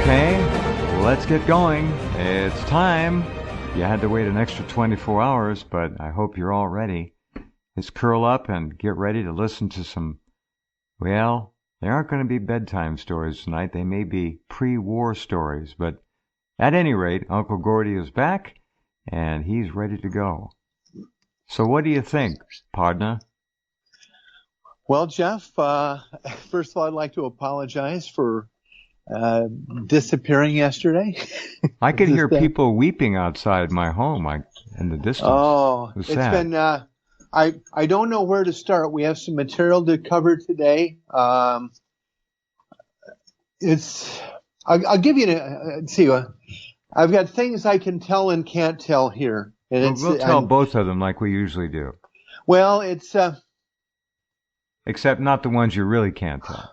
Okay, let's get going. It's time. You had to wait an extra 24 hours, but I hope you're all ready. Let's curl up and get ready to listen to some, well, they aren't going to be bedtime stories tonight. They may be pre-war stories, but at any rate, Uncle Gordy is back, and he's ready to go. So what do you think, partner? Well, Jeff, first of all, I'd like to apologize for disappearing yesterday. I could hear people weeping outside my home in the distance. Oh, it's sad. Been, I don't know where to start. We have some material to cover today. I'll give you let's see. I've got things I can tell and can't tell here. And we'll tell both of them like we usually do. Well, it's... except not the ones you really can't tell.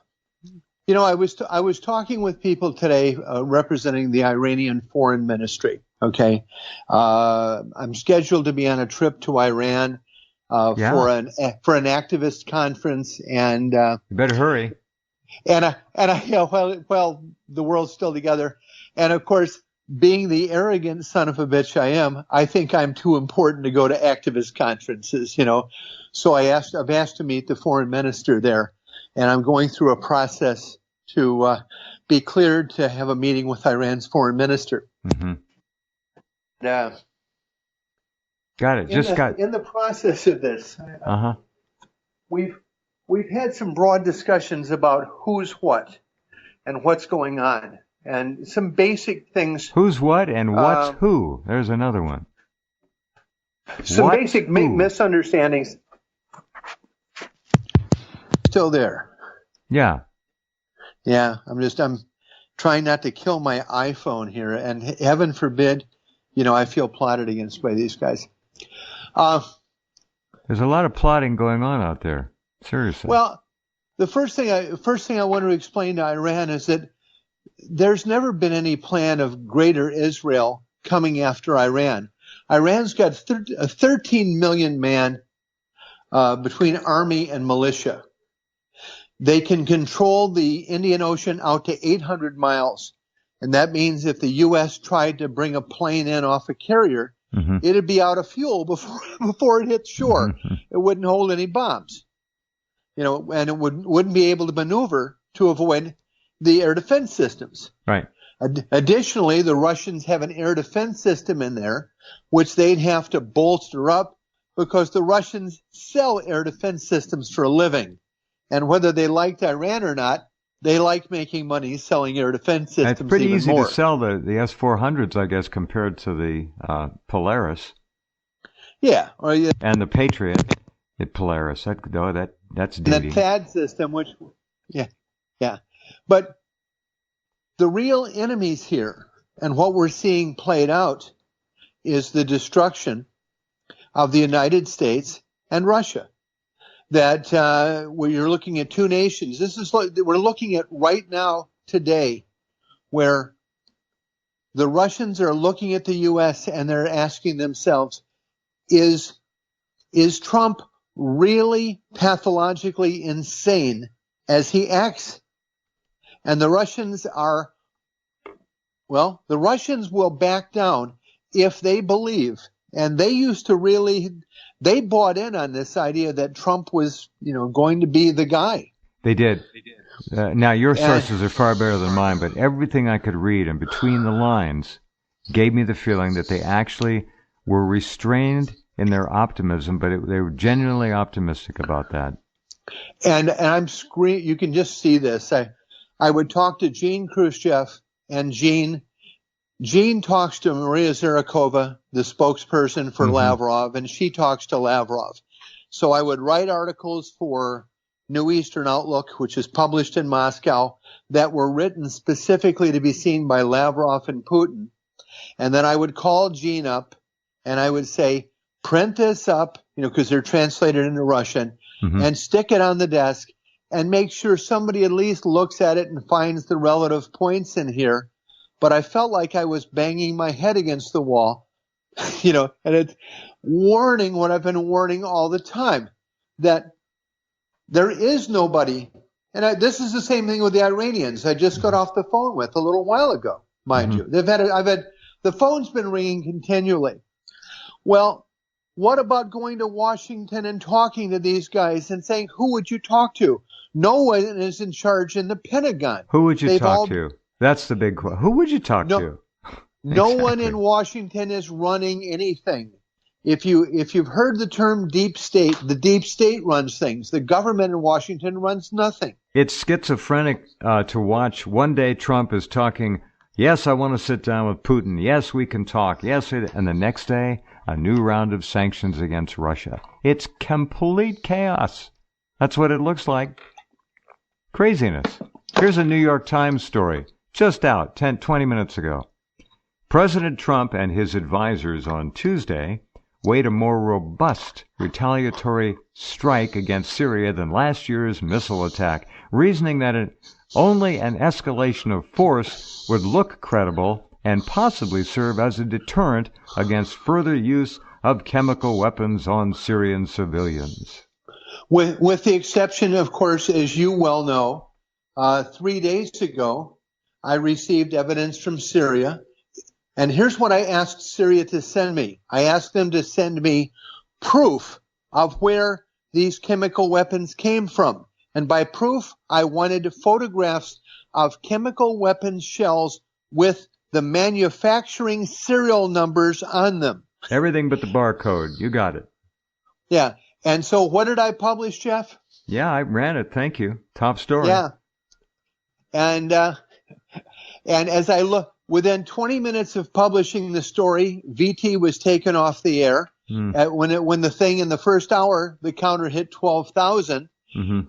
You know, I was talking with people today representing the Iranian Foreign Ministry. Okay, I'm scheduled to be on a trip to Iran for an activist conference, and you better hurry. And well, the world's still together, and of course, being the arrogant son of a bitch I am, I think I'm too important to go to activist conferences. You know, so I've asked to meet the foreign minister there. And I'm going through a process to be cleared to have a meeting with Iran's foreign minister. Mm-hmm. Got it. In the process of this, we've had some broad discussions about who's what and what's going on, and some basic things. Who's what and what's who? There's another one. Some basic misunderstandings. Still there. Yeah. I'm trying not to kill my iPhone here, and heaven forbid, I feel plotted against by these guys. There's a lot of plotting going on out there. Seriously. Well, the first thing I want to explain to Iran is that there's never been any plan of greater Israel coming after Iran. Iran's got 13 million man between army and militia. They can control the Indian Ocean out to 800 miles. And that means if the U.S. tried to bring a plane in off a carrier, it'd be out of fuel before it hits shore. It wouldn't hold any bombs. And it wouldn't be able to maneuver to avoid the air defense systems. Right. Additionally, the Russians have an air defense system in there, which they'd have to bolster up because the Russians sell air defense systems for a living. And whether they liked Iran or not, they like making money selling air defense systems. It's pretty easy more. To sell the S-400s, I guess, compared to the Polaris. Yeah. And the Patriot at Polaris. That's duty. And the THAAD system, which, yeah. But the real enemies here, and what we're seeing played out, is the destruction of the United States and Russia. That where you're looking at two nations. This is what we're looking at right now today, where the Russians are looking at the U.S. and they're asking themselves, is Trump really pathologically insane as he acts? And the Russians the Russians will back down if they believe, and they used to they bought in on this idea that Trump was, going to be the guy. They did. Now, your sources are far better than mine, but everything I could read and between the lines gave me the feeling that they actually were restrained in their optimism, but they were genuinely optimistic about that. And I'm you can just see this. I would talk to Gene Khrushchev, and Gene talks to Maria Zakharova, the spokesperson for Lavrov, and she talks to Lavrov. So I would write articles for New Eastern Outlook, which is published in Moscow, that were written specifically to be seen by Lavrov and Putin. And then I would call Gene up and I would say, print this up, because they're translated into Russian, and stick it on the desk and make sure somebody at least looks at it and finds the relative points in here. But I felt like I was banging my head against the wall, and it's warning what I've been warning all the time, that there is nobody And this is the same thing with the Iranians. I just got off the phone with a little while ago, mind you. The phone's been ringing continually. Well, what about going to Washington and talking to these guys and saying, who would you talk to? No one is in charge in the Pentagon. Who would you talk to? That's the big question. Who would you talk to? No Exactly. one in Washington is running anything. If you've heard the term deep state, the deep state runs things. The government in Washington runs nothing. It's schizophrenic to watch. One day Trump is talking, yes, I want to sit down with Putin. Yes, we can talk. Yes, and the next day, a new round of sanctions against Russia. It's complete chaos. That's what it looks like. Craziness. Here's a New York Times story, just out 20 minutes ago. President Trump and his advisors on Tuesday weighed a more robust retaliatory strike against Syria than last year's missile attack, reasoning that only an escalation of force would look credible and possibly serve as a deterrent against further use of chemical weapons on Syrian civilians. With the exception, of course, as you well know, 3 days ago, I received evidence from Syria. And here's what I asked Syria to send me. I asked them to send me proof of where these chemical weapons came from. And by proof, I wanted photographs of chemical weapons shells with the manufacturing serial numbers on them. Everything but the barcode. You got it. Yeah. And so what did I publish, Jeff? Yeah, I ran it. Thank you. Top story. Yeah. And as I look, within 20 minutes of publishing the story, VT was taken off the air. When the thing in the first hour, the counter hit 12,000,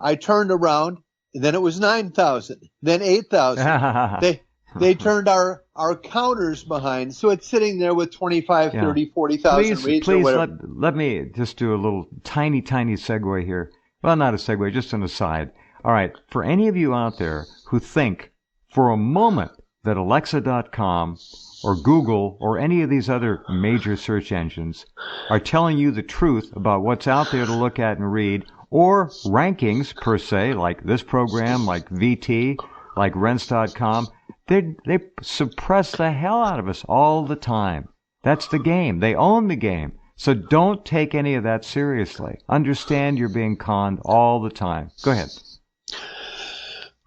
I turned around, then it was 9,000, then 8,000. They turned our counters behind, so it's sitting there with 25, 30, 40,000 reads or whatever. Let me just do a little tiny segue here. Well, not a segue, just an aside. All right, for any of you out there who think for a moment that Alexa.com or Google or any of these other major search engines are telling you the truth about what's out there to look at and read, or rankings per se, like this program, like VT, like Rense.com, they suppress the hell out of us all the time. That's the game. They own the game. So don't take any of that seriously. Understand you're being conned all the time. Go ahead.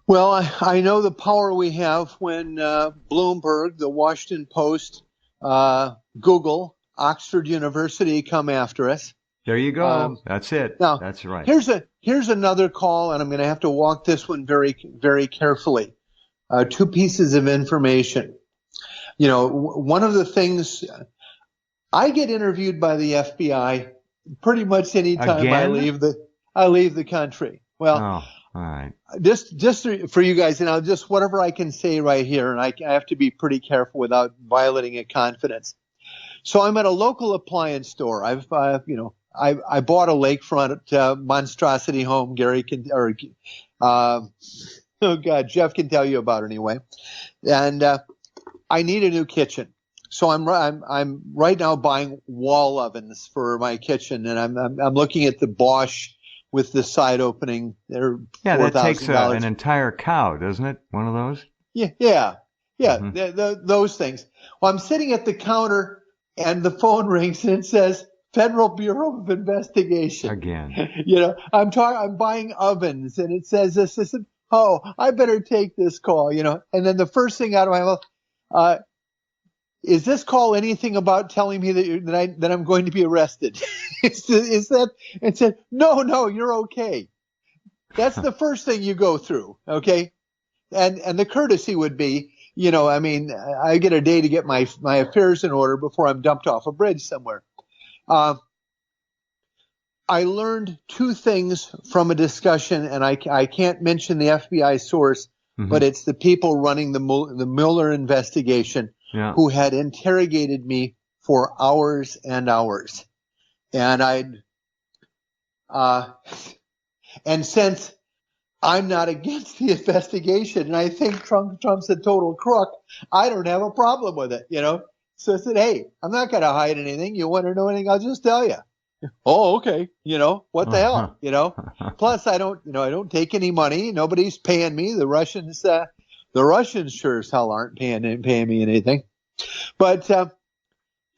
Well, I know the power we have when Bloomberg, the Washington Post, Google, Oxford University come after us. There you go. That's it. Now, that's right. Here's another call, and I'm going to have to walk this one very, very carefully. Two pieces of information. You know, one of the things, I get interviewed by the FBI pretty much any time I leave the country. Well, all right. Just for you guys, and just whatever I can say right here, and I have to be pretty careful without violating a confidence. So I'm at a local appliance store. I bought a lakefront monstrosity home. Jeff can tell you about it anyway. And I need a new kitchen. So I'm right now buying wall ovens for my kitchen, and I'm looking at the Bosch with the side opening. They're that takes an entire cow, doesn't it? One of those. Yeah. Those things. Well, I'm sitting at the counter, and the phone rings, and it says Federal Bureau of Investigation. Again. I'm buying ovens, and it says this. I said, oh, I better take this call. And then the first thing out of my mouth, is this call anything about telling me that I'm going to be arrested? Is that? And said, no, you're okay. That's the first thing you go through, okay? And the courtesy would be, I get a day to get my affairs in order before I'm dumped off a bridge somewhere. I learned two things from a discussion, and I can't mention the FBI source, but it's the people running the Mueller investigation. Yeah. Who had interrogated me for hours and hours. And and since I'm not against the investigation, and I think Trump's a total crook, I don't have a problem with it, So I said, hey, I'm not going to hide anything. You want to know anything? I'll just tell you. Oh, okay. What the hell? Plus, I don't take any money. Nobody's paying me. The Russians sure as hell aren't paying me anything. But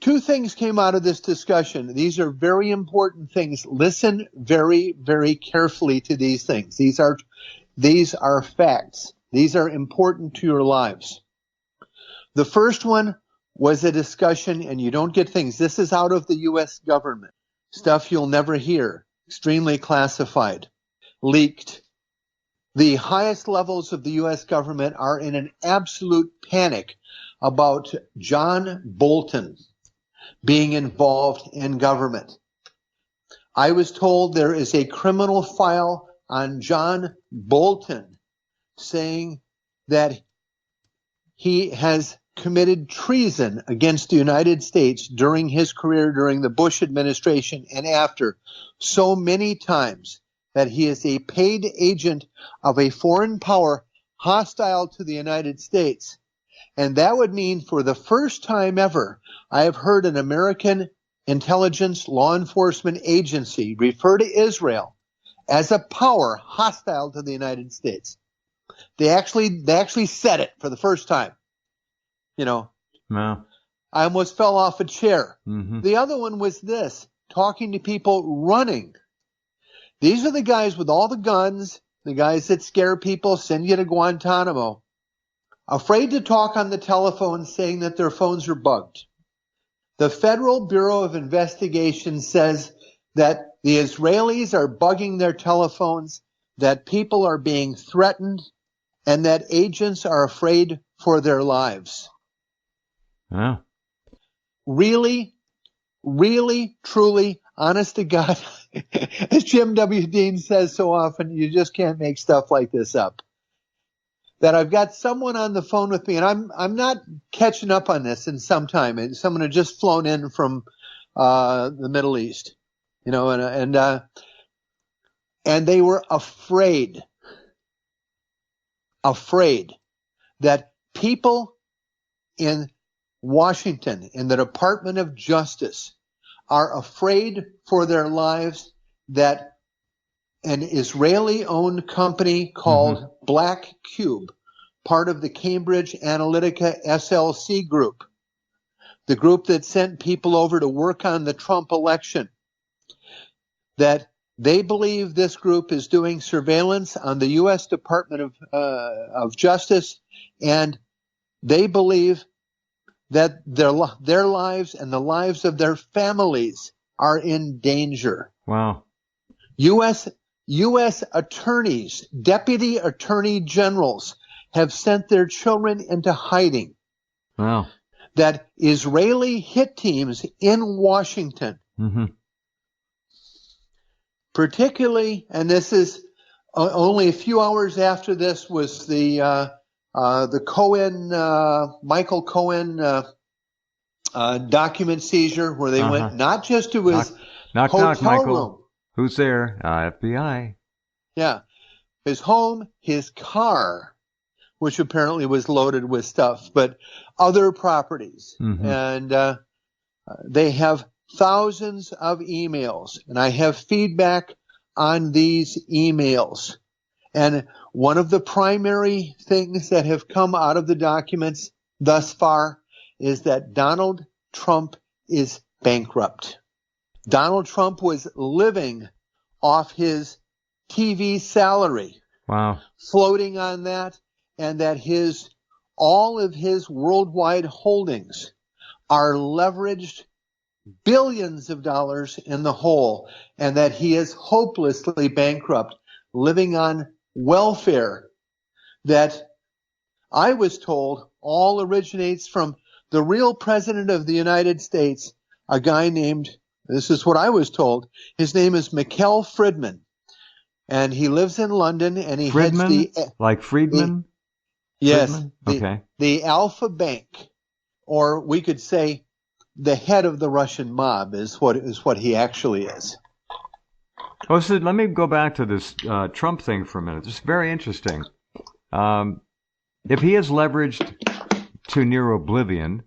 two things came out of this discussion. These are very important things. Listen very, very carefully to these things. These are facts. These are important to your lives. The first one was a discussion, and you don't get things. This is out of the U.S. government. Stuff you'll never hear. Extremely classified. Leaked. The highest levels of the U.S. government are in an absolute panic about John Bolton being involved in government. I was told there is a criminal file on John Bolton saying that he has committed treason against the United States during his career, during the Bush administration and after, so many times that he is a paid agent of a foreign power hostile to the United States. And that would mean, for the first time ever, I have heard an American intelligence law enforcement agency refer to Israel as a power hostile to the United States. They actually said it for the first time. No. I almost fell off a chair. Mm-hmm. The other one was this, talking to people running. These are the guys with all the guns, the guys that scare people, send you to Guantanamo, afraid to talk on the telephone, saying that their phones are bugged. The Federal Bureau of Investigation says that the Israelis are bugging their telephones, that people are being threatened, and that agents are afraid for their lives. Yeah. Really, really, truly, honest to God, as Jim W. Dean says so often, you just can't make stuff like this up. That I've got someone on the phone with me, and I'm not catching up on this in some time. It's someone who just flown in from the Middle East, and they were afraid that people in Washington, in the Department of Justice, are afraid for their lives that an Israeli-owned company called Black Cube, part of the Cambridge Analytica SLC group, the group that sent people over to work on the Trump election, that they believe this group is doing surveillance on the U.S. Department of Justice, and they believe that their lives and the lives of their families are in danger. Wow. U.S. attorneys, deputy attorney generals have sent their children into hiding. Wow. That Israeli hit teams in Washington, particularly, and this is only a few hours after this, was the Cohen, Michael Cohen document seizure, where they went not just to his hotel room. Who's there? FBI. Yeah. His home, his car, which apparently was loaded with stuff, but other properties. And they have thousands of emails, and I have feedback on these emails. And one of the primary things that have come out of the documents thus far is that Donald Trump is bankrupt. Donald Trump was living off his TV salary. Wow. Floating on that, and that all of his worldwide holdings are leveraged billions of dollars in the hole, and that he is hopelessly bankrupt, living on welfare that I was told all originates from the real president of the United States, a guy named, this is what I was told, his name is Mikhail Friedman, and he lives in London, and he Friedman? heads like Friedman? Yes. Okay. The Alpha Bank, or we could say the head of the Russian mob is what he actually is. Oh, so let me go back to this Trump thing for a minute. It's very interesting. If he is leveraged to near oblivion,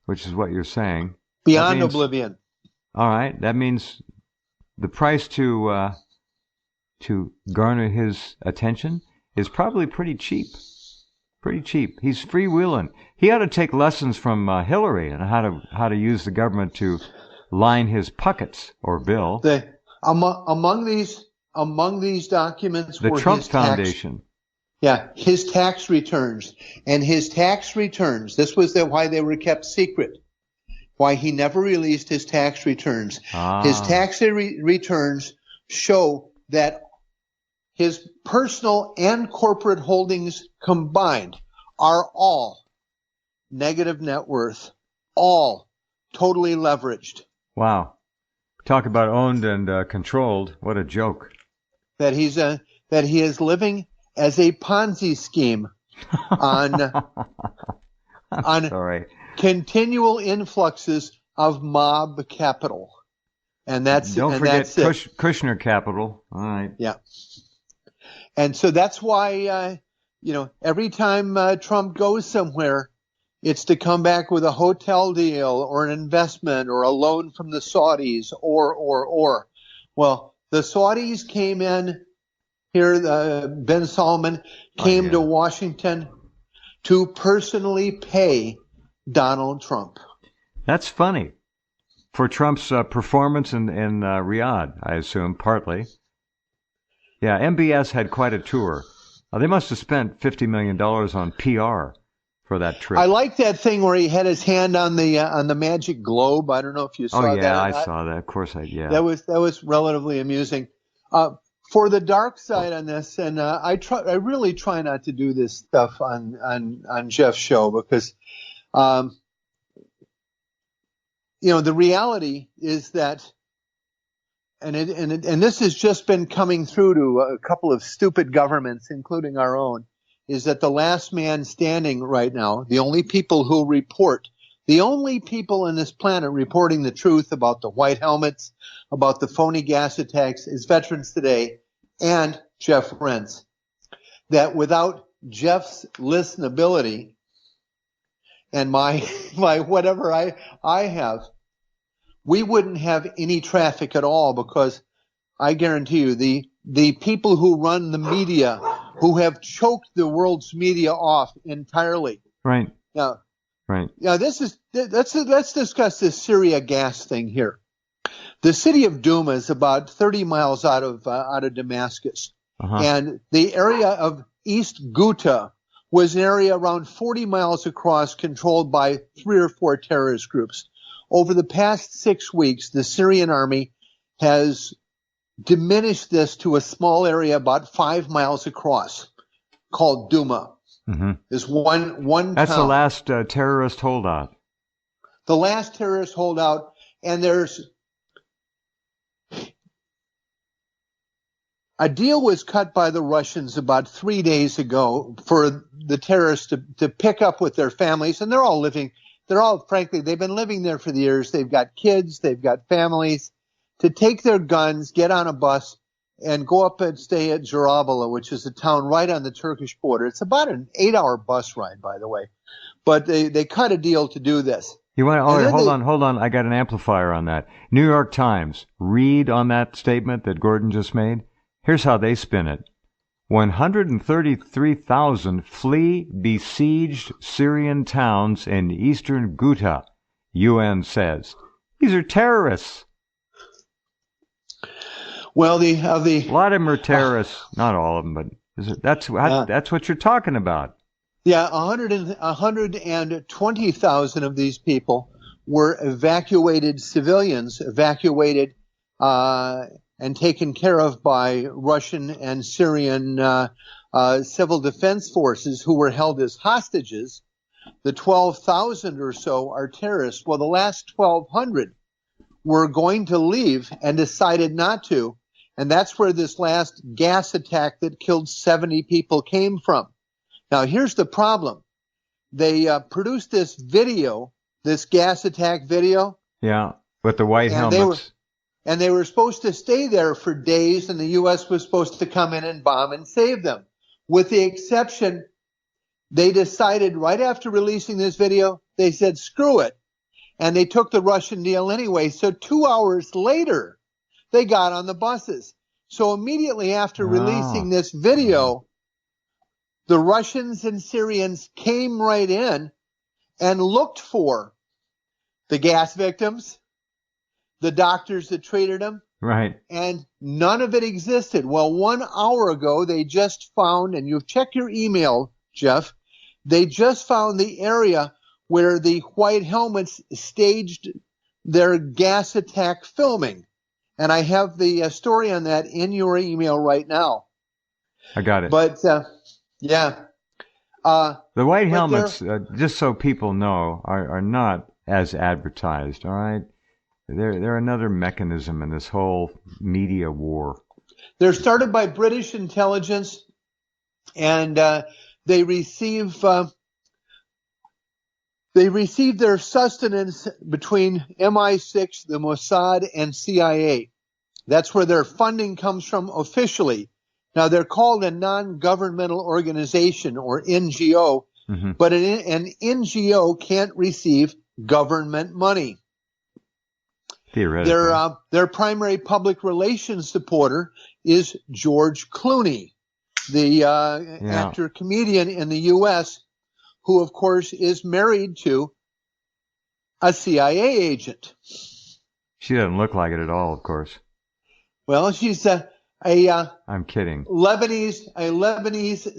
which is what you're saying. Beyond oblivion. All right. That means the price to garner his attention is probably pretty cheap. Pretty cheap. He's freewheeling. He ought to take lessons from Hillary on how to use the government to line his pockets, or Bill. Among these documents the were Trump his Foundation. His tax returns. And his tax returns, this was why they were kept secret, why he never released his tax returns. His tax returns show that his personal and corporate holdings combined are all negative net worth, all totally leveraged. Wow. Talk about owned and controlled. What a joke. That he is living as a Ponzi scheme on continual influxes of mob capital. And don't forget that's Kushner capital. All right. Yeah. And so that's why, every time Trump goes somewhere, it's to come back with a hotel deal or an investment or a loan from the Saudis or. Well, the Saudis came in here, Ben Salman came to Washington to personally pay Donald Trump. That's funny. For Trump's performance in Riyadh, I assume, partly. Yeah, MBS had quite a tour. They must have spent $50 million on PR for that trip. I like that thing where he had his hand on the magic globe. I don't know if you saw that. Oh yeah, I saw that. Of course, That was relatively amusing. For the dark side on this, and I really try not to do this stuff on Jeff's show because, the reality is that. And this has just been coming through to a couple of stupid governments, including our own, is that the last man standing right now, the only people on this planet reporting the truth about the white helmets, about the phony gas attacks, is Veterans Today and Jeff Rense. That without Jeff's listenability and my whatever I have, we wouldn't have any traffic at all, because I guarantee you the people who run the media, who have choked the world's media off entirely. Right. Now, right. Now let's discuss this Syria gas thing here. The city of Douma is about 30 miles out of Damascus, and the area of East Ghouta was an area around 40 miles across, controlled by 3 or 4 terrorist groups. Over the past 6 weeks, the Syrian army has diminished this to a small area about 5 miles across, called Douma. Mm-hmm. There's one That's town. The last terrorist holdout. The last terrorist holdout, and there's a deal was cut by the Russians about 3 days ago for the terrorists to pick up with their families, and frankly, they've been living there for years. They've got kids, they've got families, to take their guns, get on a bus, and go up and stay at Jarabala, which is a town right on the Turkish border. It's about an 8-hour bus ride, by the way. But they cut a deal to do this. Hold on. I got an amplifier on that. New York Times, read on that statement that Gordon just made. Here's how they spin it. 133,000 flee besieged Syrian towns in eastern Ghouta, UN says. These are terrorists. Well, a lot of them are terrorists. Not all of them, but that's what you're talking about. Yeah, 120,000 of these people were evacuated civilians, and taken care of by Russian and Syrian civil defense forces who were held as hostages. The 12,000 or so are terrorists. Well, the last 1,200 were going to leave and decided not to. And that's where this last gas attack that killed 70 people came from. Now, here's the problem. They produced this video, this gas attack video. Yeah, with the white helmets. They were supposed to stay there for days, and the U.S. was supposed to come in and bomb and save them. With the exception, they decided right after releasing this video, they said, screw it. And they took the Russian deal anyway. So 2 hours later, they got on the buses. So immediately after releasing this video, the Russians and Syrians came right in and looked for the gas victims, the doctors that treated them. Right. And none of it existed. Well, 1 hour ago, they just found, and you've checked your email, Jeff, they just found the area where the white helmets staged their gas attack filming. And I have the story on that in your email right now. I got it. But, yeah. The white helmets, just so people know, are not as advertised, all right? They're another mechanism in this whole media war. They're started by British intelligence, and they receive their sustenance between MI6, the Mossad, and CIA. That's where their funding comes from officially. Now, they're called a non-governmental organization, or NGO, but an NGO can't receive government money. Theoretically. Their primary public relations supporter is George Clooney, the actor comedian in the U.S., who, of course, is married to a CIA agent. She doesn't look like it at all, of course. Well, she's I'm kidding. Lebanese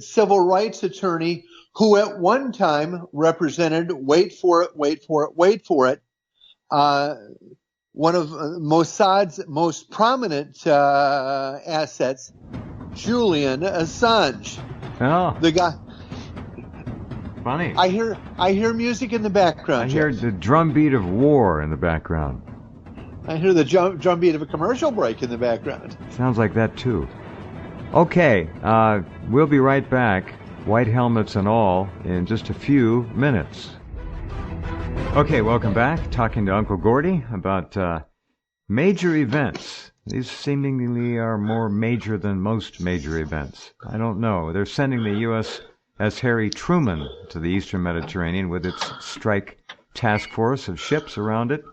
civil rights attorney who at one time represented, wait for it, one of Mossad's most prominent assets, Julian Assange. Oh, the guy. Funny. I hear music in the background. I hear the drumbeat of war in the background. I hear the drumbeat of a commercial break in the background. Sounds like that too. Okay, we'll be right back, white helmets and all, in just a few minutes. Okay, welcome back. Talking to Uncle Gordy about major events. These seemingly are more major than most major events. I don't know. They're sending the USS Harry Truman to the Eastern Mediterranean with its strike task force of ships around it.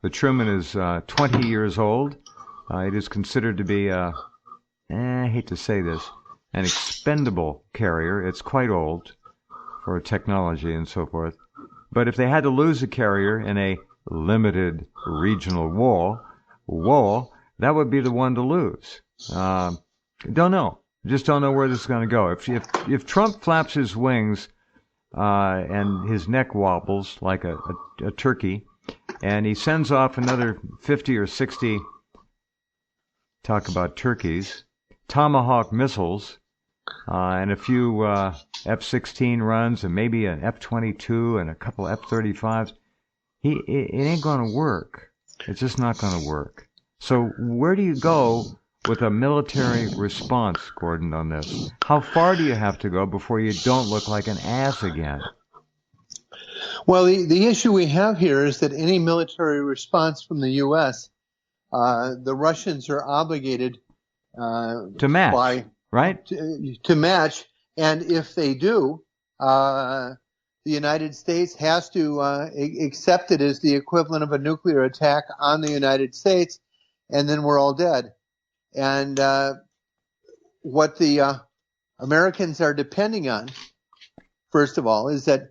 The Truman is 20 years old. It is considered to be, I hate to say this, an expendable carrier. It's quite old for technology and so forth. But if they had to lose a carrier in a limited regional war, that would be the one to lose. Don't know. Just don't know where this is going to go. If Trump flaps his wings and his neck wobbles like a turkey, and he sends off another 50 or 60, talk about turkeys, Tomahawk missiles, and a few F-16 runs, and maybe an F-22 and a couple F-35s, it ain't going to work. It's just not going to work. So where do you go with a military response, Gordon, on this? How far do you have to go before you don't look like an ass again? Well, the issue we have here is that any military response from the U.S., the Russians are obligated to match, right? To match, and if they do, the United States has to accept it as the equivalent of a nuclear attack on the United States, and then we're all dead. And what the Americans are depending on, first of all, is that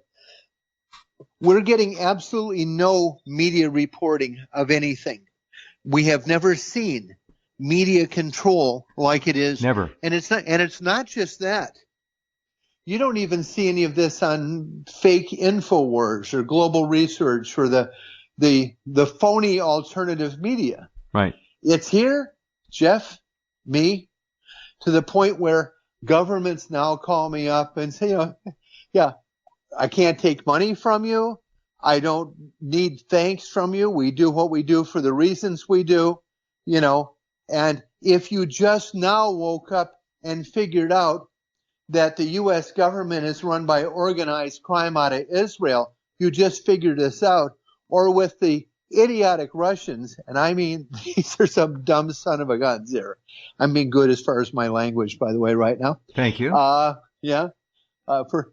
we're getting absolutely no media reporting of anything. We have never seen media control like it is. Never. And it's not just that. You don't even see any of this on fake InfoWars or Global Research or the phony alternative media. Right. It's here, Jeff, me, to the point where governments now call me up and say, yeah, I can't take money from you. I don't need thanks from you. We do what we do for the reasons we do, and if you just now woke up and figured out that the U.S. government is run by organized crime out of Israel, you just figured this out, or with the idiotic Russians, and I mean, these are some dumb son of a guns there. I'm being good as far as my language, by the way, right now. Thank you. Yeah. So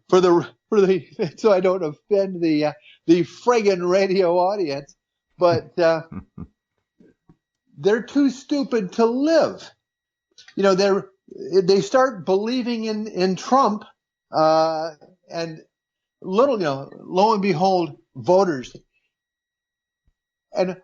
I don't offend the friggin' radio audience, but they're too stupid to live. They start believing in Trump, and lo and behold, voters. And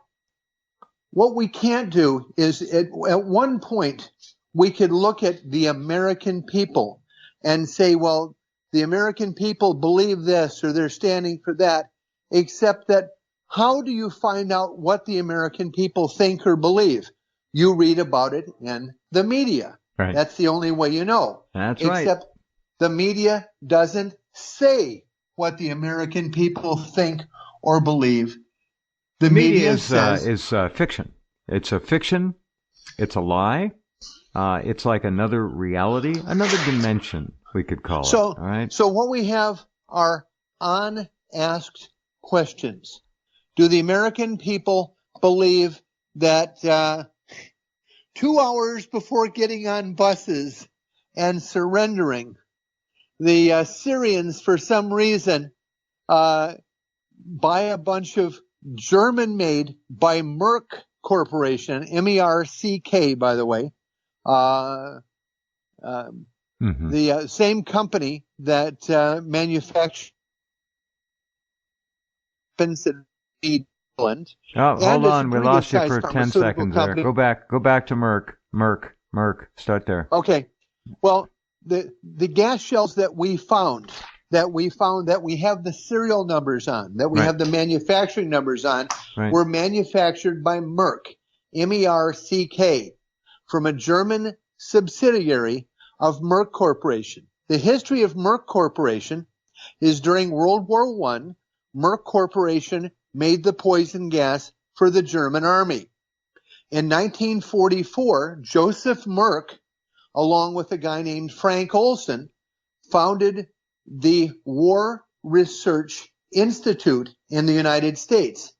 what we can't do is at one point we could look at the American people and say, well, the American people believe this or they're standing for that, except that how do you find out what the American people think or believe? You read about it in the media. Right. That's the only way you know. That's right. Except the media doesn't say what the American people think or believe. The media says is fiction. It's a fiction. It's a lie. It's like another reality, another dimension, we could call it. All right? So what we have are unasked questions. Do the American people believe that 2 hours before getting on buses and surrendering, the Syrians, for some reason, buy a bunch of German-made by Merck Corporation, M-E-R-C-K, by the way, the same company that manufactures weapons in England. Oh, hold on. We lost you for 10 seconds there. Go back to Merck. Merck. Start there. Okay. Well, the gas shells that we found that we have the serial numbers on, that we have the manufacturing numbers on, were manufactured by Merck, M-E-R-C-K, from a German subsidiary of Merck Corporation. The history of Merck Corporation is during World War I, Merck Corporation made the poison gas for the German army. In 1944, Joseph Merck, along with a guy named Frank Olson, founded the War Research Institute in the United States.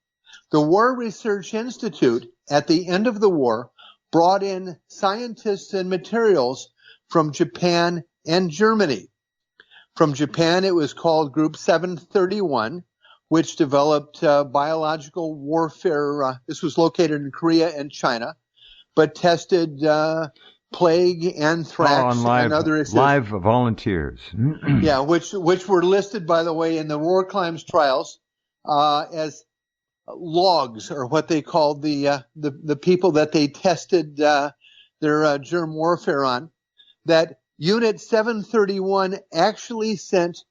The War Research Institute, at the end of the war, brought in scientists and materials from Japan and Germany. From Japan, it was called Group 731, which developed biological warfare. This was located in Korea and China, but tested plague, anthrax, and other issues. Live volunteers. Yeah, which were listed, by the way, in the war crimes trials as logs, or what they called the people that they tested their germ warfare on. That Unit 731 actually sent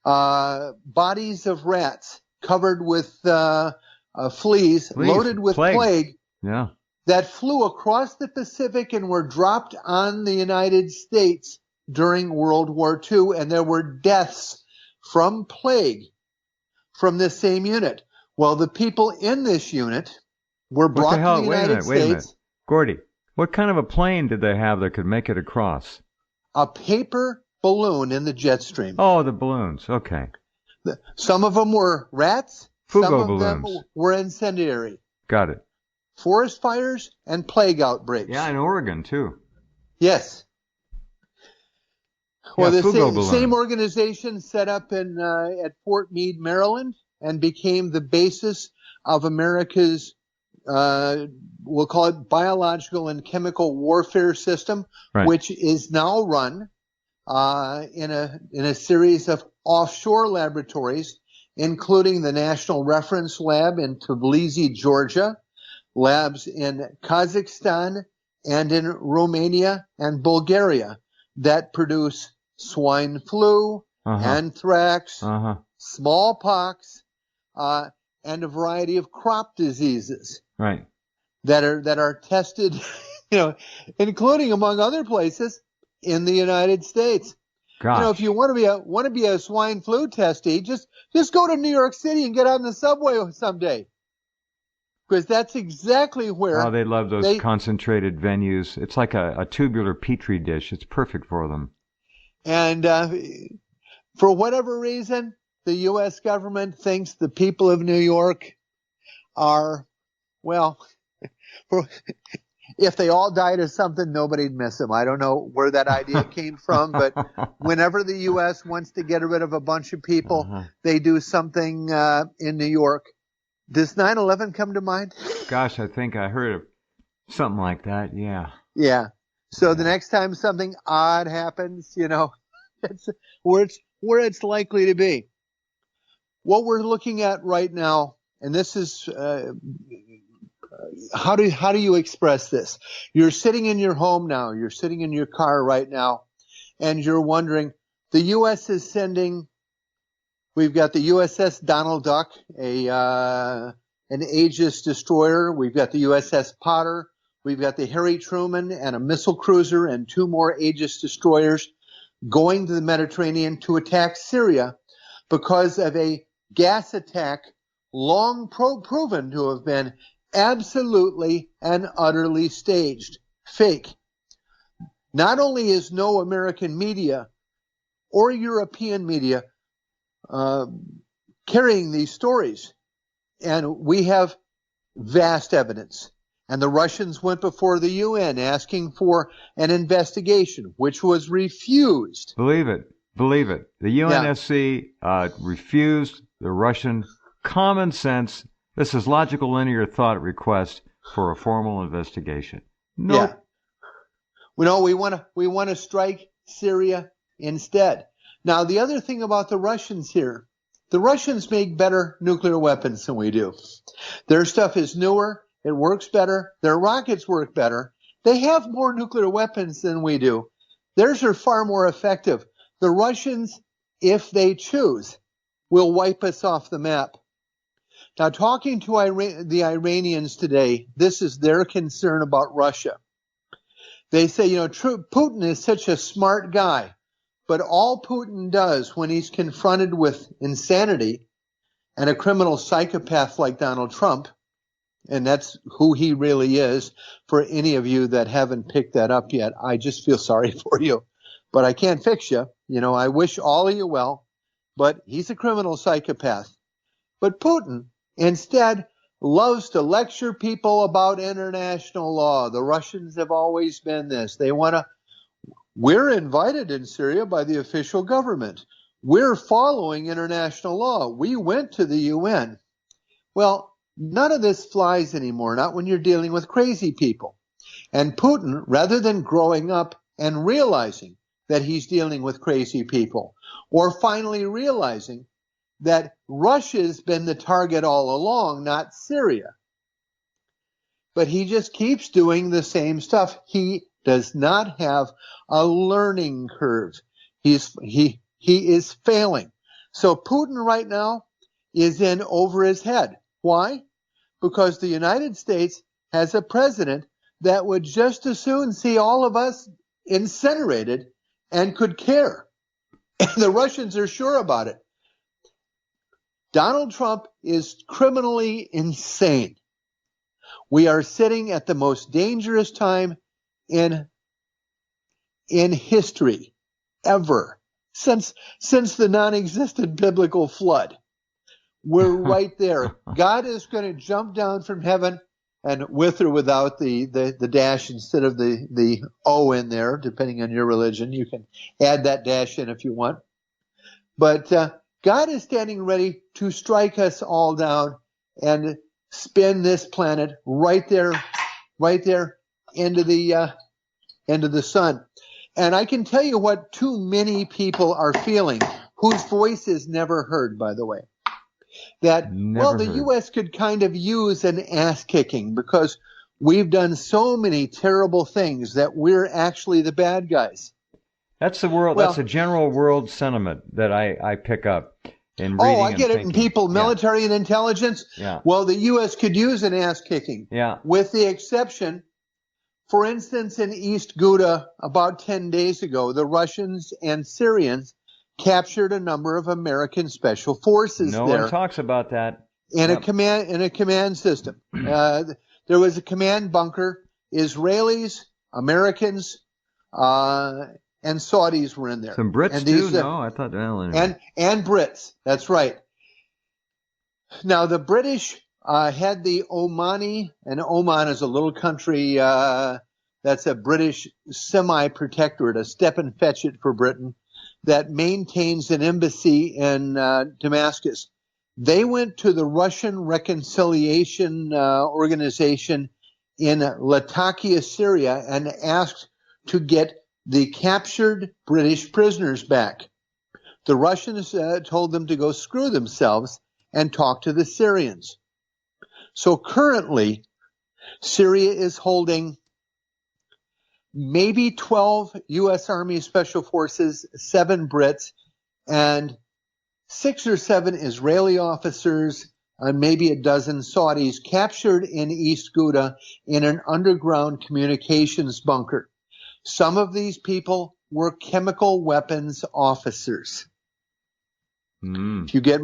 bodies of rats covered with fleas, loaded with plague. Yeah. That flew across the Pacific and were dropped on the United States during World War II, and there were deaths from plague from this same unit. Well, the people in this unit were brought to the United States. Wait a minute. Gordy, what kind of a plane did they have that could make it across? A paper balloon in the jet stream. Oh, the balloons. Okay. Some of them were rats. Fugo some of balloons. them were incendiary. Got it. Forest fires and plague outbreaks. Yeah, in Oregon, too. Yes. Well, yeah, the same organization set up at Fort Meade, Maryland, and became the basis of America's, we'll call it biological and chemical warfare system, which is now run in a series of offshore laboratories, including the National Reference Lab in Tbilisi, Georgia, labs in Kazakhstan and in Romania and Bulgaria that produce swine flu, anthrax, smallpox, and a variety of crop diseases. Right. That are tested, including, among other places, in the United States. Gosh. If you want to be a swine flu testee, just go to New York City and get on the subway someday. Because that's exactly where... Oh, they love those concentrated venues. It's like a tubular petri dish. It's perfect for them. And for whatever reason, the U.S. government thinks the people of New York are, well, if they all died of something, nobody'd miss them. I don't know where that idea came from, but whenever the U.S. wants to get rid of a bunch of people, they do something in New York. Does 9/11 come to mind? Gosh, I think I heard Something like that, yeah. Yeah. So the next time something odd happens, it's where it's likely to be. What we're looking at right now, and this is how do you express this? You're sitting in your home now. You're sitting in your car right now, and you're wondering. The U.S. is sending. We've got the USS Donald Duck, an Aegis destroyer. We've got the USS Potter. We've got the Harry Truman and a missile cruiser and 2 more Aegis destroyers going to the Mediterranean to attack Syria because of a gas attack long proven to have been absolutely and utterly staged, fake. Not only is no American media or European media carrying these stories, and we have vast evidence. And the Russians went before the UN asking for an investigation, which was refused. Believe it. The UNSC refused the Russian common sense, this is logical linear thought request for a formal investigation. Nope. Yeah. We want to strike Syria instead. Now, the other thing about the Russians here, the Russians make better nuclear weapons than we do. Their stuff is newer. It works better. Their rockets work better. They have more nuclear weapons than we do. Theirs are far more effective. The Russians, if they choose, will wipe us off the map. Now, talking to the Iranians today, this is their concern about Russia. They say, Putin is such a smart guy, but all Putin does when he's confronted with insanity and a criminal psychopath like Donald Trump, and that's who he really is. For any of you that haven't picked that up yet, I just feel sorry for you. But I can't fix you. I wish all of you well, but he's a criminal psychopath. But Putin, instead, loves to lecture people about international law. The Russians have always been this. We're invited in Syria by the official government. We're following international law. We went to the UN. Well, none of this flies anymore, not when you're dealing with crazy people. And Putin, rather than growing up and realizing that he's dealing with crazy people, or finally realizing that Russia's been the target all along, not Syria. But he just keeps doing the same stuff. He does not have a learning curve. He is failing. So Putin right now is in over his head. Why? Because the United States has a president that would just as soon see all of us incinerated and could care. And the Russians are sure about it. Donald Trump is criminally insane. We are sitting at the most dangerous time in history ever since the non-existent biblical flood. We're right there. God is going to jump down from heaven, and with or without the dash instead of the O in there, depending on your religion. You can add that dash in if you want. But God is standing ready to strike us all down and spin this planet right there into the sun. And I can tell you what too many people are feeling, whose voice is never heard, by the way. The U.S. could kind of use an ass kicking because we've done so many terrible things that we're actually the bad guys. That's the world. That's a general world sentiment that I pick up in reading. I get it in people, military and intelligence. Yeah. Well, the U.S. could use an ass kicking. Yeah. With the exception, for instance, in East Ghouta about 10 days ago, the Russians and Syrians captured a number of American special forces there. No one talks about that. In a command system. There was a command bunker. Israelis, Americans, and Saudis were in there. Some Brits too? No, I thought anyway. And Brits. That's right. Now the British had the Omani, and Oman is a little country that's a British semi-protectorate, a step and fetch it for Britain, that maintains an embassy in Damascus. They went to the Russian Reconciliation Organization in Latakia, Syria, and asked to get the captured British prisoners back. The Russians told them to go screw themselves and talk to the Syrians. So currently, Syria is holding maybe 12 U.S. Army Special Forces, 7 Brits, and 6 or 7 Israeli officers, and maybe a dozen Saudis captured in East Ghouta in an underground communications bunker. Some of these people were chemical weapons officers. If you get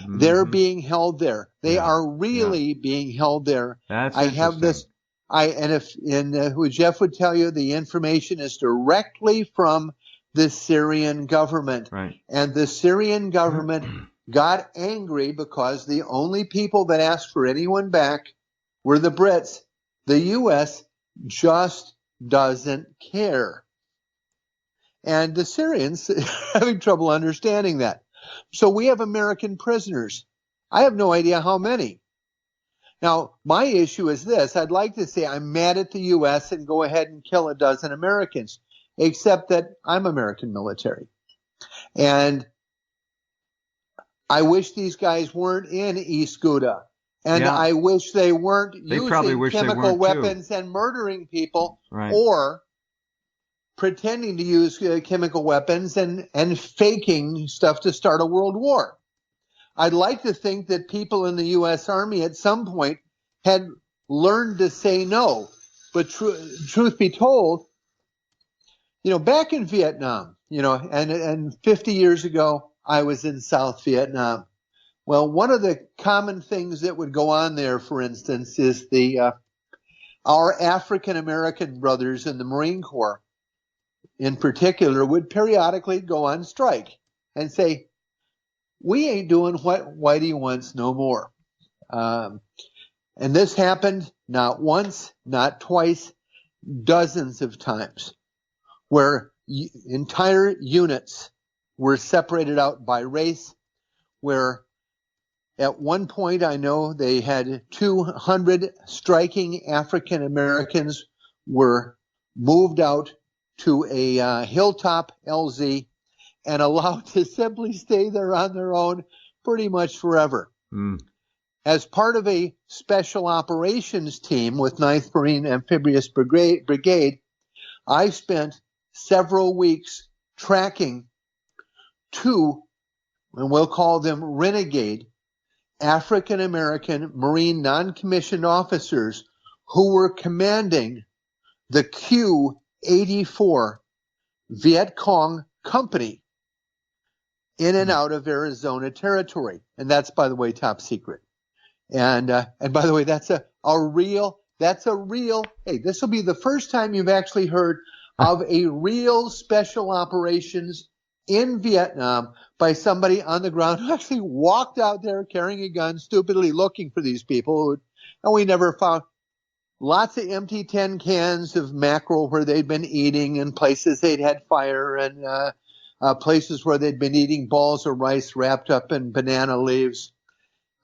they're being held there. They are really being held there. That's I have this, who Jeff would tell you, the information is directly from the Syrian government. Right. And the Syrian government got angry because the only people that asked for anyone back were the Brits. The U.S. just doesn't care. And the Syrians are having trouble understanding that. So we have American prisoners. I have no idea how many. Now, my issue is this. I'd like to say I'm mad at the U.S. and go ahead and kill a dozen Americans, except that I'm American military. And I wish these guys weren't in East Ghouta. And I wish they weren't using chemical weapons and murdering people, or pretending to use chemical weapons and faking stuff to start a world war. I'd like to think that people in the U.S. Army at some point had learned to say no. But truth be told, back in Vietnam, and 50 years ago, I was in South Vietnam. Well, one of the common things that would go on there, for instance, is our African American brothers in the Marine Corps, in particular, would periodically go on strike and say, we ain't doing what Whitey wants no more. And this happened not once, not twice, dozens of times, where entire units were separated out by race, where at one point I know they had 200 striking African Americans were moved out to a hilltop LZ and allowed to simply stay there on their own pretty much forever. As part of a special operations team with 9th Marine Amphibious Brigade, I spent several weeks tracking 2, and we'll call them renegade, African-American Marine non-commissioned officers who were commanding the Q-84 Viet Cong company in and out of Arizona territory. And that's, by the way, top secret. And by the way, that's a real, hey, this will be the first time you've actually heard of a real special operations in Vietnam by somebody on the ground who actually walked out there carrying a gun, stupidly looking for these people. And we never found lots of empty tin cans of mackerel where they'd been eating, and places they'd had fire, and places where they'd been eating balls of rice wrapped up in banana leaves.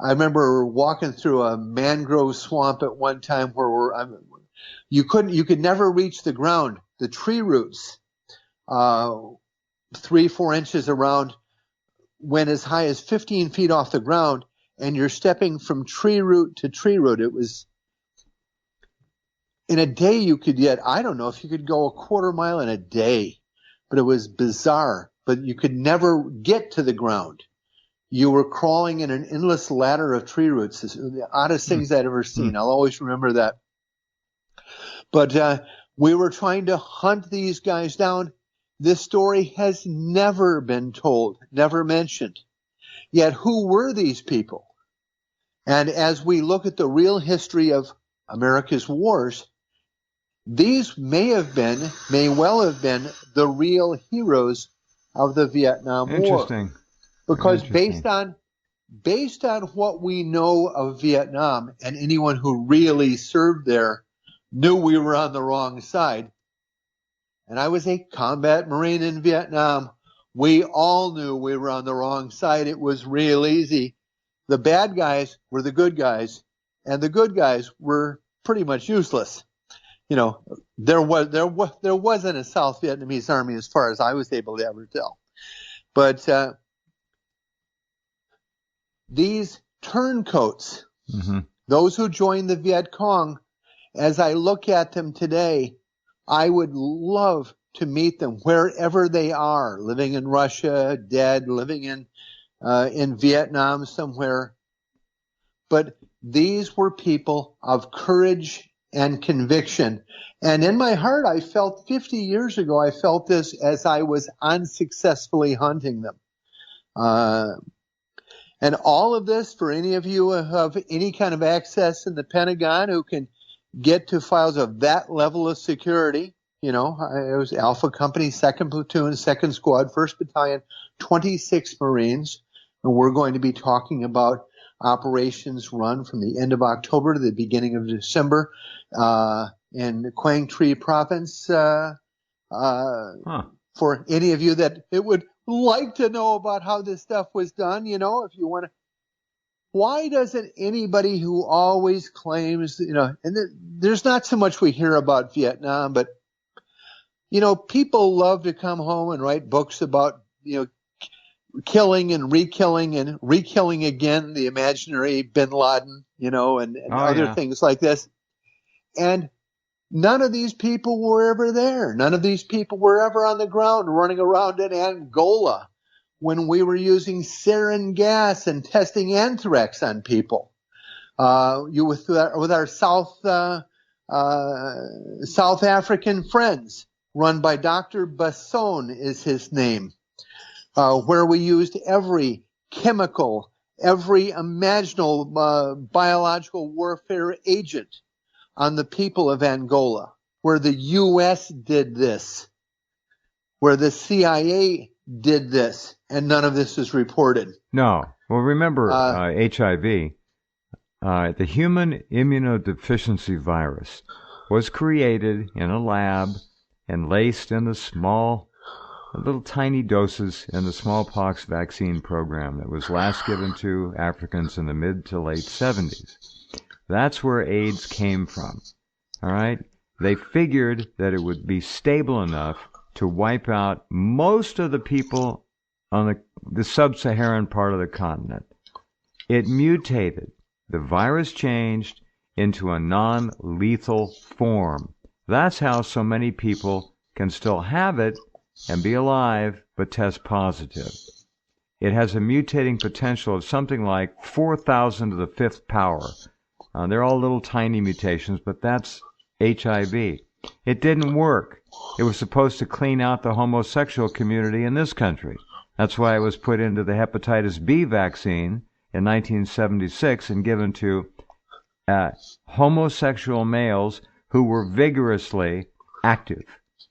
I remember walking through a mangrove swamp at one time where you could never reach the ground. The tree roots, 3-4 inches around, went as high as 15 feet off the ground, and you're stepping from tree root to tree root. It was, in a day you could get, I don't know if you could go a quarter mile in a day, but it was bizarre. But you could never get to the ground. You were crawling in an endless ladder of tree roots. It's the oddest things I'd ever seen. I'll always remember that. But we were trying to hunt these guys down. This story has never been told, never mentioned. Yet who were these people? And as we look at the real history of America's wars, these may well have been the real heroes of the Vietnam War. Interesting. Because based on what we know of Vietnam, and anyone who really served there knew we were on the wrong side. And I was a combat Marine in Vietnam. We all knew we were on the wrong side. It was real easy. The bad guys were the good guys, and the good guys were pretty much useless. You know, there wasn't a South Vietnamese army as far as I was able to ever tell. But these turncoats, those who joined the Viet Cong, as I look at them today, I would love to meet them wherever they are, living in Russia, dead, living in Vietnam somewhere. But these were people of courage and conviction. And in my heart, I felt 50 years ago, I felt this as I was unsuccessfully hunting them. And all of this, for any of you who have any kind of access in the Pentagon who can get to files of that level of security, you know, it was Alpha Company, 2nd Platoon, 2nd Squad, 1st Battalion, 26 Marines. And we're going to be talking about operations run from the end of October to the beginning of December in Quang Tri Province. For any of you that it would like to know about how this stuff was done, you know, if you want to. Why doesn't anybody who always claims, you know, and there's not so much we hear about Vietnam, but, you know, people love to come home and write books about, you know, killing and re-killing again the imaginary Bin Laden, you know, and other things like this. And none of these people were ever there. None of these people were ever on the ground running around in Angola when we were using sarin gas and testing anthrax on people. With our South African friends, run by Dr. Basson is his name, where we used every chemical, every imaginable biological warfare agent on the people of Angola, where the U.S. did this, where the CIA did this, and none of this is reported. No. Well, remember HIV, the human immunodeficiency virus, was created in a lab and laced in the small, little tiny doses in the smallpox vaccine program that was last given to Africans in the mid to late 70s. That's where AIDS came from. All right? They figured that it would be stable enough to wipe out most of the people on the sub-Saharan part of the continent. It mutated. The virus changed into a non-lethal form. That's how so many people can still have it and be alive but test positive. It has a mutating potential of something like 4,000 to the fifth power. They're all little tiny mutations, but that's HIV. It didn't work. It was supposed to clean out the homosexual community in this country. That's why it was put into the hepatitis B vaccine in 1976 and given to homosexual males who were vigorously active.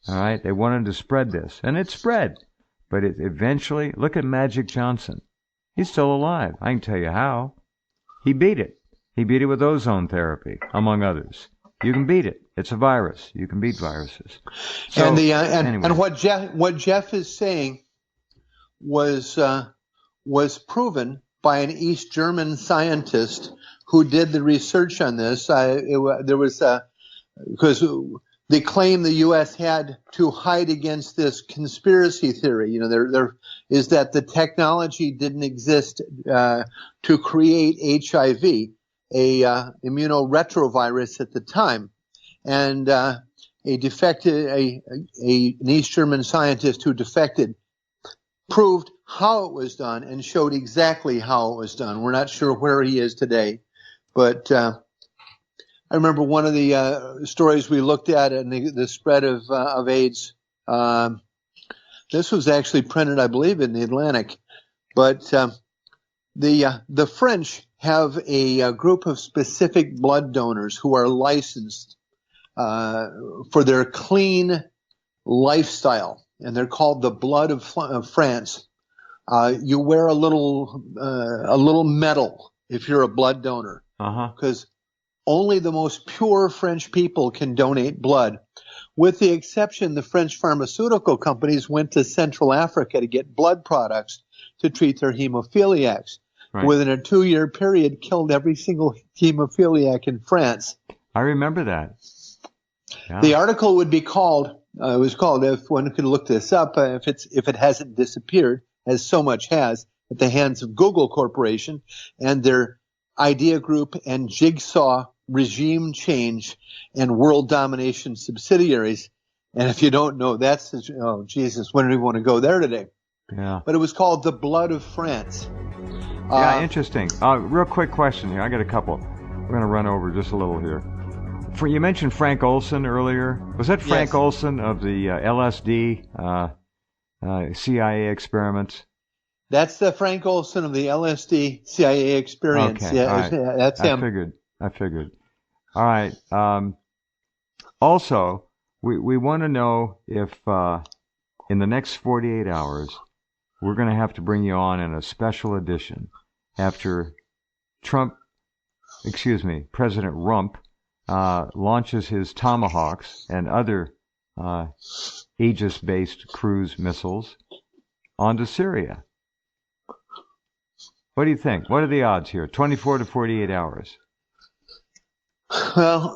All right? They wanted to spread this, and it spread. But it eventually, look at Magic Johnson. He's still alive. I can tell you how. He beat it. He beat it with ozone therapy, among others. You can beat it. It's a virus. You can beat viruses. So, anyway. And what Jeff is saying was proven by an East German scientist who did the research on this. Because they claim the U.S. had to hide against this conspiracy theory. You know, there is that the technology didn't exist to create HIV, a immunoretrovirus at the time, and an East German scientist who defected proved how it was done and showed exactly how it was done. We're not sure where he is today, but I remember one of the stories we looked at in the spread of AIDS. This was actually printed, I believe, in the Atlantic, but the French have a group of specific blood donors who are licensed for their clean lifestyle, and they're called the Blood of France. You wear a little medal if you're a blood donor, because only the most pure French people can donate blood. With the exception, the French pharmaceutical companies went to Central Africa to get blood products to treat their hemophiliacs. Right. Within a 2-year period, killed every single hemophiliac in France. I remember that. Yeah. The article would be called, it was called, if one could look this up, if it hasn't disappeared, as so much has, at the hands of Google Corporation and their Idea Group and Jigsaw regime change and world domination subsidiaries. And if you don't know, that's, oh, Jesus, when do we want to go there today? Yeah. But it was called The Blood of France. Yeah, interesting. Real quick question here. I got a couple. We're going to run over just a little here. You mentioned Frank Olson earlier. Was that Frank Yes. Olson of the LSD CIA experiments? That's the Frank Olson of the LSD CIA experience. Okay. Yeah, All right. that's him. I figured. All right. Also, we want to know if in the next 48 hours, we're going to have to bring you on in a special edition after President Rump launches his Tomahawks and other Aegis-based cruise missiles onto Syria. What do you think? What are the odds here? 24 to 48 hours. Well,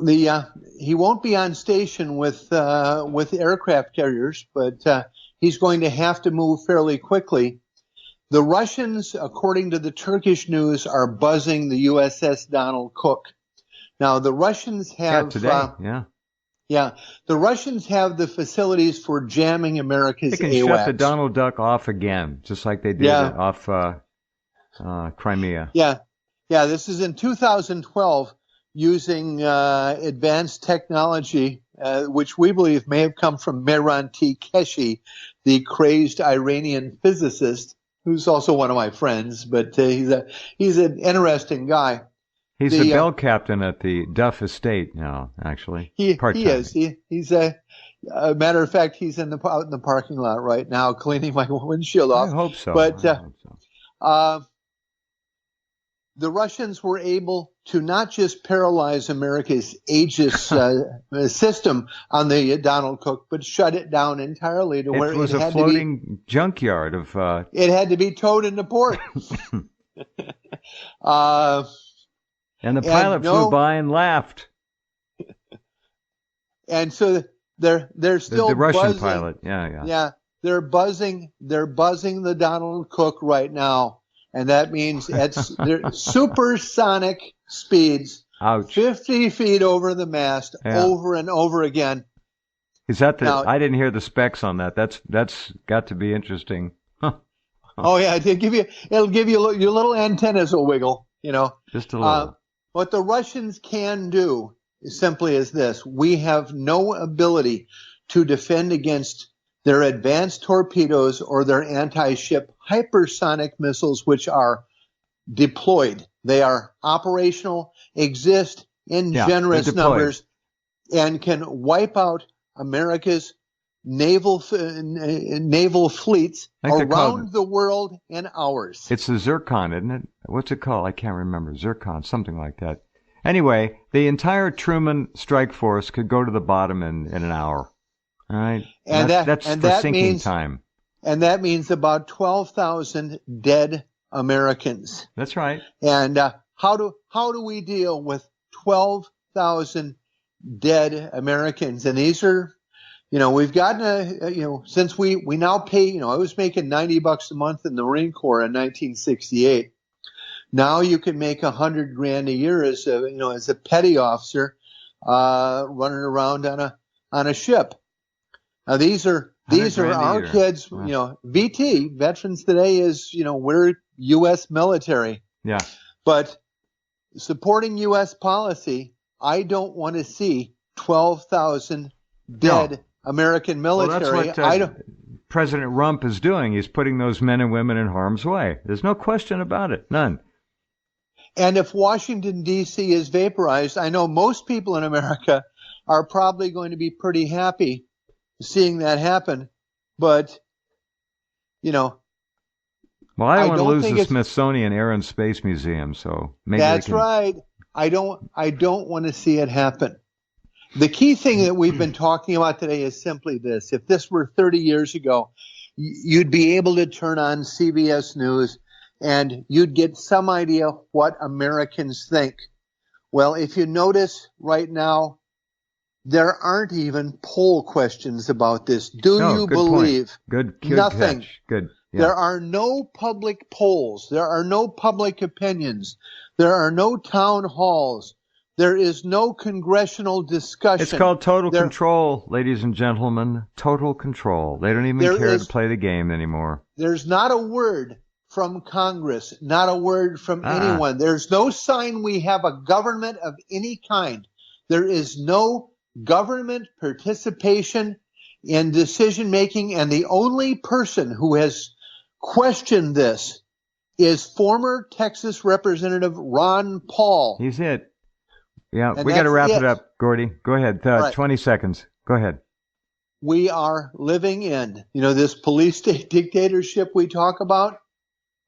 he won't be on station with aircraft carriers, but he's going to have to move fairly quickly. The Russians, according to the Turkish news, are buzzing the USS Donald Cook. Now, the Russians have the Russians have the facilities for jamming America's AWACS. They can shut the Donald Duck off again, just like they did off Crimea. Yeah. This is in 2012, using advanced technology, which we believe may have come from Mehran T. Keshi, the crazed Iranian physicist, who's also one of my friends, but he's an interesting guy. He's the bell captain at the Duff estate now, actually. He is. He's a matter of fact, he's out in the parking lot right now cleaning my windshield off. I hope so. But the Russians were able to not just paralyze America's Aegis system on the Donald Cook, but shut it down entirely to where it was a floating junkyard of. It had to be towed into port. And the pilot flew by and laughed. And so they're still the Russian buzzing. pilot. Yeah. Yeah, they're buzzing the Donald Cook right now, and that means at supersonic speeds. Ouch. 50 feet over the mast, over and over again. Is that I didn't hear the specs on that. That's got to be interesting. Oh yeah, it'll give you your little antennas will wiggle, Just a little. What the Russians can do is simply as this: we have no ability to defend against their advanced torpedoes or their anti-ship hypersonic missiles, which are deployed. They are operational, exist in generous numbers, and can wipe out America's naval fleets around the world in hours. It's the Zircon, isn't it? What's it called? I can't remember. Zircon, something like that. Anyway, the entire Truman strike force could go to the bottom in an hour. All right? And that's and for that sinking means, time. And that means about 12,000 dead Americans. That's right. And how do we deal with 12,000 dead Americans? And these are, we've gotten since we now pay, I was making $90 a month in the Marine Corps in 1968. Now you can make $100,000 a year as a petty officer, running around on a ship. Now these are our kids. Wow. VT, Veterans Today, is we're U.S. military. Yeah. But supporting U.S. policy, I don't want to see 12,000 dead American military. Well, that's what President Rump is doing. He's putting those men and women in harm's way. There's no question about it. None. And if Washington, D.C. is vaporized, I know most people in America are probably going to be pretty happy seeing that happen. But, Well, I don't want to lose the Smithsonian Air and Space Museum, so maybe that's right. I don't want to see it happen. The key thing that we've been talking about today is simply this. If this were 30 years ago, you'd be able to turn on CBS News and you'd get some idea what Americans think. Well, if you notice right now, there aren't even poll questions about this. Do you good believe? Point. Good Nothing. catch. Good. Yeah. There are no public polls. There are no public opinions. There are no town halls. There is no congressional discussion. It's called total control, ladies and gentlemen. Total control. They don't even care to play the game anymore. There's not a word from Congress, not a word from anyone. There's no sign we have a government of any kind. There is no government participation in decision making, and the only person who has questioned this is former Texas Representative Ron Paul. He's it. Yeah, we got to wrap it up, Gordy. Go ahead. Right. 20 seconds. Go ahead. We are living in, this police state dictatorship we talk about.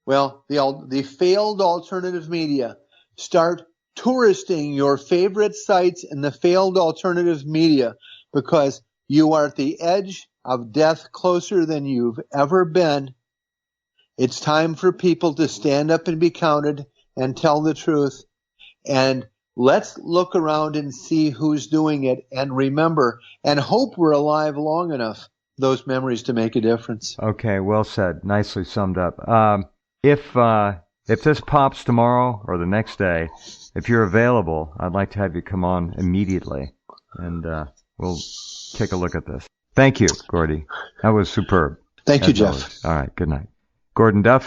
Well, the failed alternative media start touristing your favorite sites in the failed alternative media, because you are at the edge of death closer than you've ever been. It's time for people to stand up and be counted and tell the truth. And let's look around and see who's doing it, and remember and hope we're alive long enough, those memories, to make a difference. Okay, well said. Nicely summed up. If this pops tomorrow or the next day, if you're available, I'd like to have you come on immediately, and we'll take a look at this. Thank you, Gordy. That was superb. Thank you, Jeff. All right, good night. Gordon Duff,